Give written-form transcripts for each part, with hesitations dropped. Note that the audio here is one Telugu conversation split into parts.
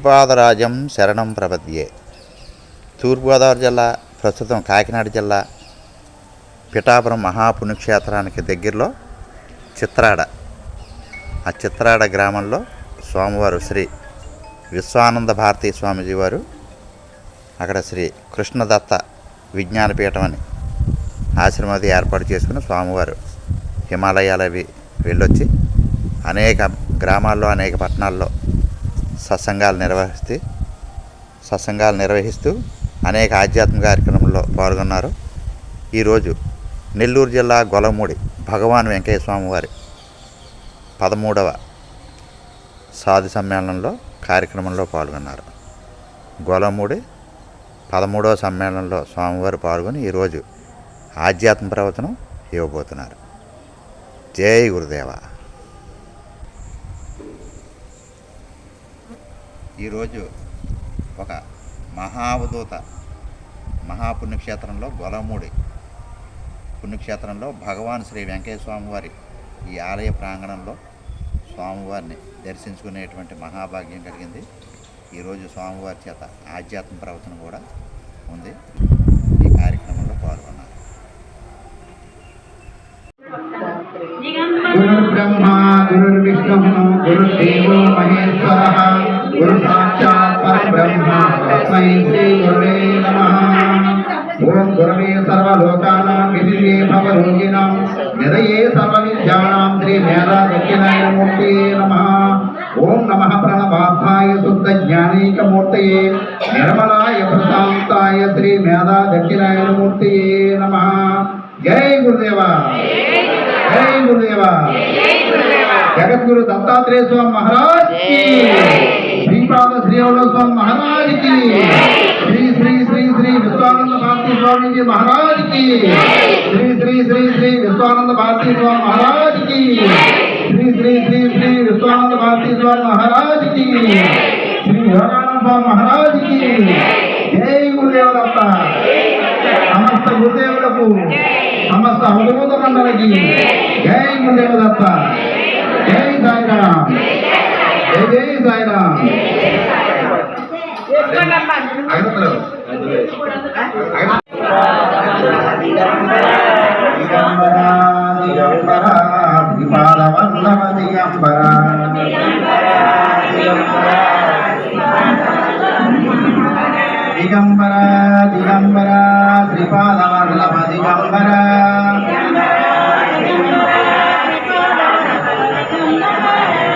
శ్రీపాదరాజం శరణం ప్రపద్యే. తూర్పుగోదావరి జిల్లా, ప్రస్తుతం కాకినాడ జిల్లా పిఠాపురం మహాపుణ్యక్షేత్రానికి దగ్గరలో చిత్రాడ, ఆ చిత్రాడ గ్రామంలో స్వామివారు శ్రీ విశ్వానంద భారతీ స్వామీజీ వారు అక్కడ శ్రీ కృష్ణదత్త విజ్ఞానపీఠం అని ఆశ్రమది ఏర్పాటు చేసుకుని స్వామివారు హిమాలయాలవి వెళ్ళొచ్చి అనేక గ్రామాల్లో అనేక పట్టణాల్లో సత్సంగాలు నిర్వహిస్తూ అనేక ఆధ్యాత్మిక కార్యక్రమంలో పాల్గొన్నారు. ఈరోజు నెల్లూరు జిల్లా గొలమూడి భగవాన్ వెంకయ్య స్వామి వారి 13వ సాధు సమ్మేళనంలో కార్యక్రమంలో పాల్గొన్నారు. గొలమూడి 13వ సమ్మేళనంలో స్వామివారు పాల్గొని ఈరోజు ఆధ్యాత్మిక ప్రవచనం ఇవ్వబోతున్నారు. జై గురుదేవ. ఈరోజు ఒక మహావధూత మహాపుణ్యక్షేత్రంలో గొలమూడి పుణ్యక్షేత్రంలో భగవాన్ శ్రీ వెంకయ్య స్వామివారి ఈ ఆలయ ప్రాంగణంలో స్వామివారిని దర్శించుకునేటువంటి మహాభాగ్యం కలిగింది. ఈరోజు స్వామివారి చేత ఆధ్యాత్మిక ప్రవచనం కూడా ఉంది. ఈ కార్యక్రమంలో పాల్గొన్నారు. గురుర్బ్రహ్మా గురుర్విష్ణుః గురుర్దేవో మహేశ్వరః గురు సాక్షాత్ పరబ్రహ్మ తస్మై శ్రీ గురవే నమః. ఓం గురవే సర్వలోకానాం విదితే భవరోగిణాం నిదయే సర్వవిద్యానాం శ్రీ మేధా దక్షిణాయనమూర్తయే నమః. ఓం నమః ప్రణవార్థాయ శుద్ధ జ్ఞానైకమూర్తయే నిర్మలాయ ప్రశాంతాయ శ్రీ మేధా దక్షిణాయనమూర్తయే నమః. జై గురుదేవ. జై గురుదేవ. జగద్గురు దత్తాత్రేయ స్వామి మహారాజ్ కి, శ్రీపాద శ్రీవల్ల స్వామి మహారాజ్ కి, శ్రీ శ్రీ శ్రీ శ్రీ విశ్వానంద భారతీ స్వామీజీ మహారాజ్ కి, శ్రీ శ్రీ శ్రీ శ్రీ విశ్వానంద భారతీ స్వామి మహారాజ్ కి, శ్రీ శ్రీ శ్రీ శ్రీ విశ్వానంద భారతీ స్వామి మహారాజ్ కి, శ్రీ యోగానంద స్వామి మహారాజ్ కి. జై గురుదేవ దత్త. సమస్త గురుదేవులకు, సమస్త అవధూత మండలికి జై గురుదేవ దత్త. జై సాయిరామ్. జై జై సాయిరామ్. దిగంబర దిగంబర శ్రీపాద వల్లభ దిగంబర. దిగంబర దిగంబర శ్రీపాద వల్లభ దిగంబర.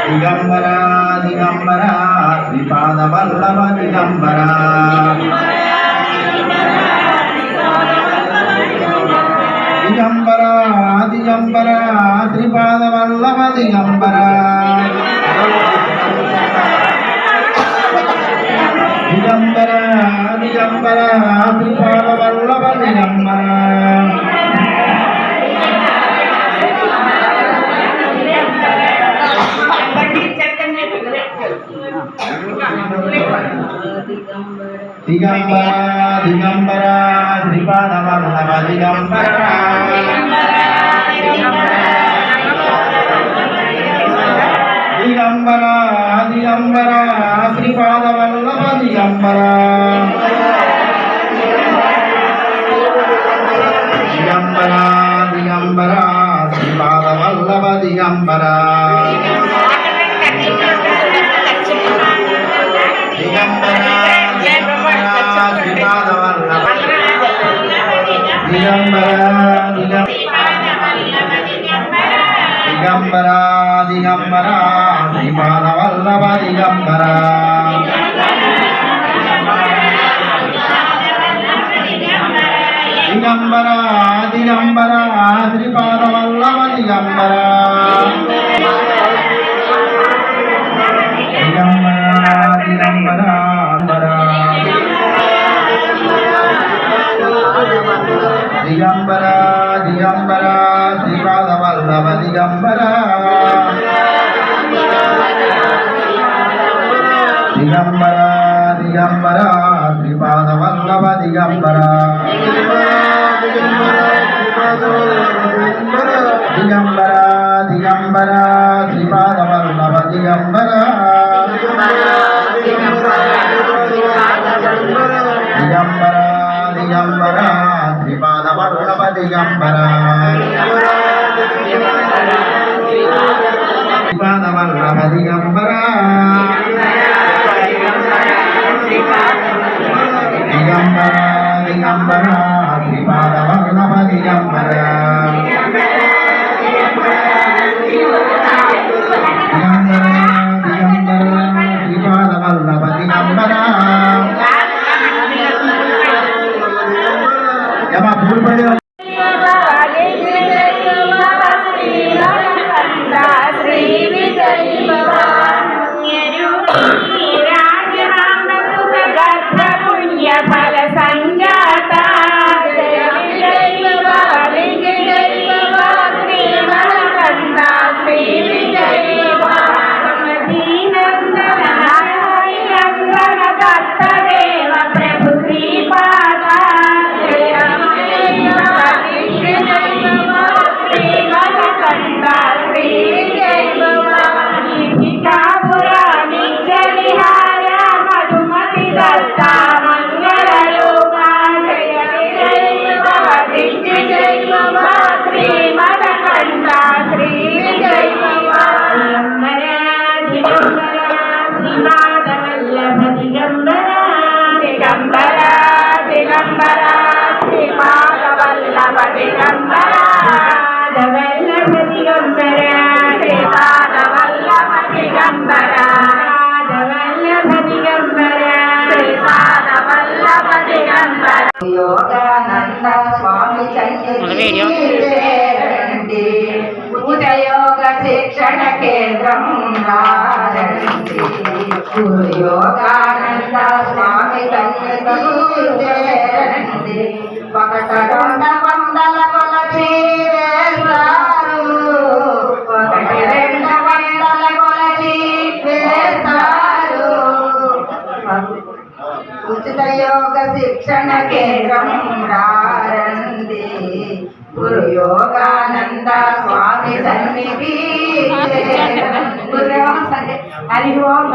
దిగంబర దిగంబర శ్రీపాద వల్లభ దిగంబర. దిగంబర దిగంబర శ్రీపాద వల్లభ దిగంబర. దిగంబర దిగంబర శ్రీపాద వల్లభ దిగంబర. దిగంబర దిగంబర శ్రీపాద వల్లభ దిగంబర. దిగంబర దిగంబర శ్రీపాద వల్లభ దిగంబర. దిగంబర దిగంబర శ్రీపాద వల్లభ. దిగంబర దిగంబర దిగంబర శ్రీపాద వల్లభ దిగంబర. దిగంబర దిగంబర శ్రీపాద వల్లభ దిగంబర. దిగంబర దిగంబర దిగంబర దిగంబర శ్రీపాద వల్లభ దిగంబర. దిగంబర దిగంబర శ్రీపాద వల్లభ దిగంబర. దిగంబర దిగంబర శ్రీపాద వల్లభ దిగంబర. దిగంబర శ్రీపాదవల్లభ దిగంబర దిగంబర దిగంబర శ్రీపాదవల్లభ దిగంబర దిగంబర దిగంబర శ్రీపాదవల్లభ దిగంబర యమ పూర్వయ ఫల సంజాత జయ విజయ శ్రీ మలకంద శ్రీ విజయ దీనందన దత్తదేవ ప్రభు శ్రీపాద జయ శ్రీ మలకంద శ్రీ విజయ కాపురా నిత్య విహార మధుమతి దత్త యోగానంద స్వామి చండి పూజయోగ శిక్షణ కేంద్రం రండి గురు యోగానంద స్వామి సన్నిధి ఒకట 200 కొలచి వేస్తారు ఒకటి 200 కొలచి వేస్తారు ఉచిత యోగ శిక్షణ కేంద్రం రండి గురు యోగానంద స్వామి సన్నిధి హరి ఓం